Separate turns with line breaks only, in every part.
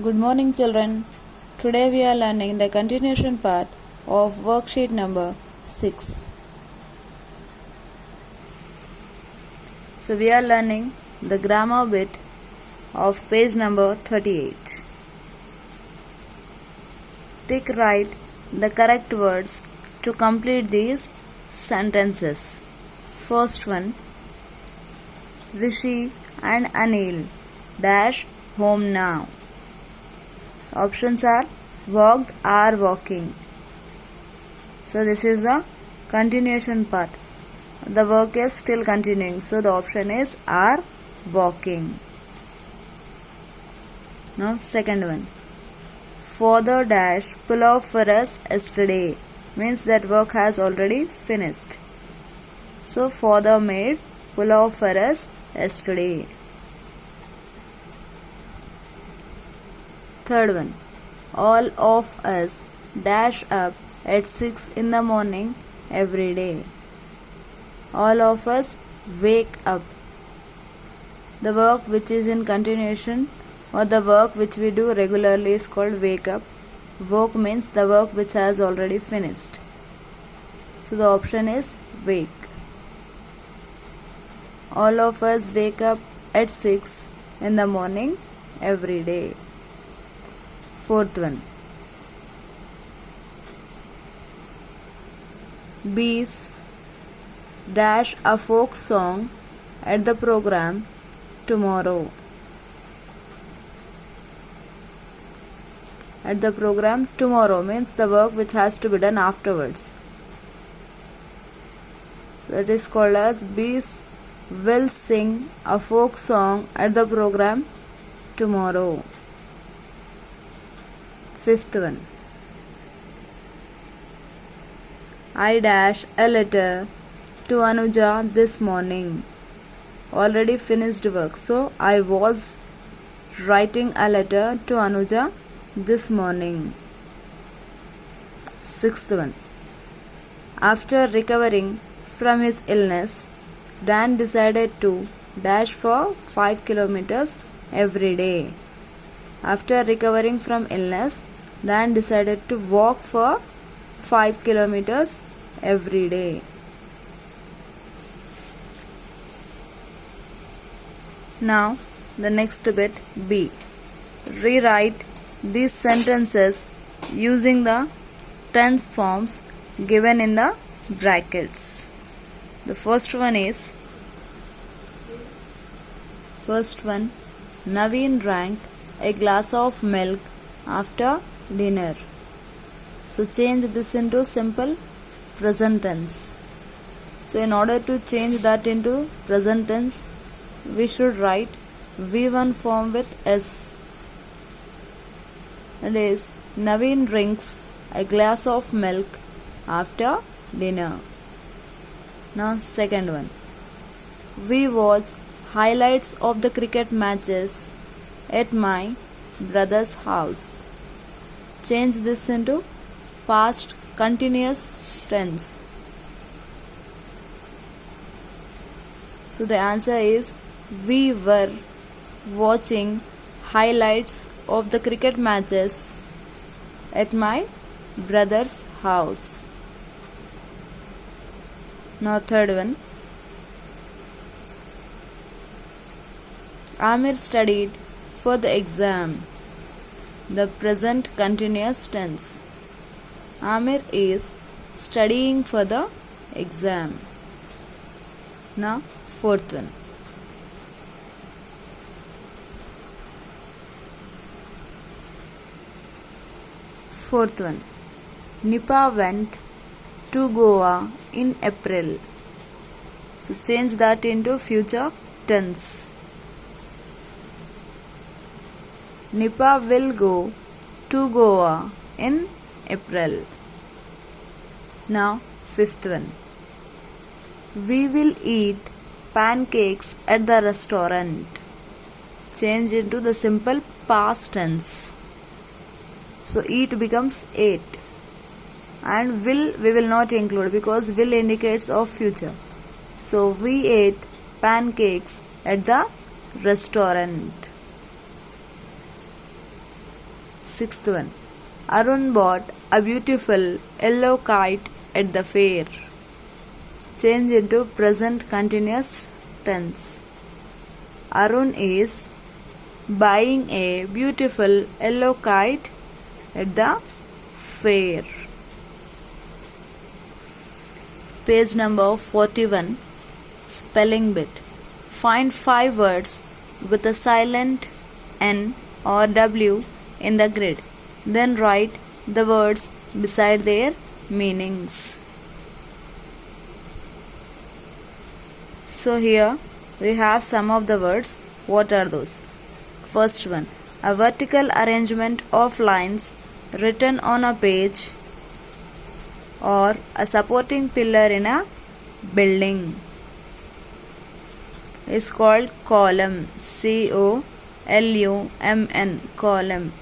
Good morning, children. Today we are learning the continuation part of worksheet number 6. So we are learning the grammar bit of page number 38. Tick right the correct words to complete these sentences. First one, Rishi and Anil dash home now. Options are walked or walking. So this is the continuation part. The work is still continuing. So the option is are walking. Now second one. Father dash pull off for us yesterday. Means that work has already finished. So father made pull off for us yesterday. Third one, all of us dash up at 6 in the morning every day. All of us wake up. The work which is in continuation or the work which we do regularly is called wake up. Woke means the work which has already finished. So the option is wake. All of us wake up at 6 in the morning every day. Fourth one, bees dash a folk song at the program tomorrow. At the program tomorrow means the work which has to be done afterwards. That is called as bees will sing a folk song at the program tomorrow. Fifth one, I dash a letter to Anuja this morning. Already finished work. So I was writing a letter to Anuja this morning. Sixth one, after recovering from his illness, Dan decided to dash for 5 kilometers every day. After recovering from illness, Dan decided to walk for 5 kilometers every day. Now, the next bit B. Rewrite these sentences using the tense forms given in the brackets. The first one, Naveen drank a glass of milk after dinner. So change this into simple present tense. So in order to change that into present tense, we should write V1 form with S. That is, Naveen drinks a glass of milk after dinner. Now second one, we watch highlights of the cricket matches at my brother's house. Change this into past continuous tense. So the answer is we were watching highlights of the cricket matches at my brother's house. Now third one, Amir studied for the exam. The present continuous tense. Amir is studying for the exam. Now fourth one, Nipa went to Goa in April. So change that into future tense. Nipa will go to Goa in April. Now fifth one, we will eat pancakes at the restaurant. Change into the simple past tense. So eat becomes ate. And we will not include because will indicates of future. So we ate pancakes at the restaurant. Sixth one. Arun bought a beautiful yellow kite at the fair. Change into present continuous tense. Arun is buying a beautiful yellow kite at the fair. Page number 41. Spelling bit. Find 5 words with a silent N or W in the grid. Then write the words beside their meanings. So here we have some of the words. What are those? First one, a vertical arrangement of lines written on a page or a supporting pillar in a building is called column. C-O-L-U-M-N, column.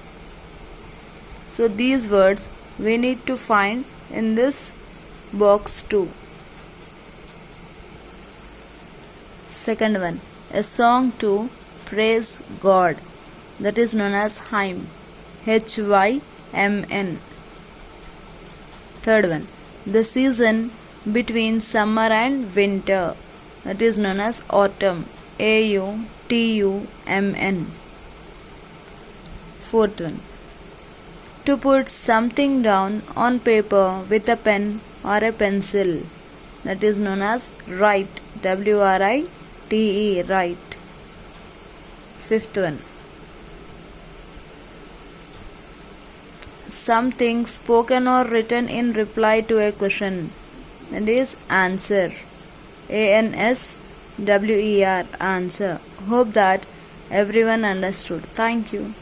So these words we need to find in this box too. Second one, a song to praise God, that is known as hymn. H-Y-M-N. Third one, the season between summer and winter, that is known as autumn. A-U-T-U-M-N. Fourth one, to put something down on paper with a pen or a pencil, that is known as write. W-R-I-T-E, write. Fifth one, something spoken or written in reply to a question, that is answer. A-N-S-W-E-R, answer. Hope that everyone understood. Thank you.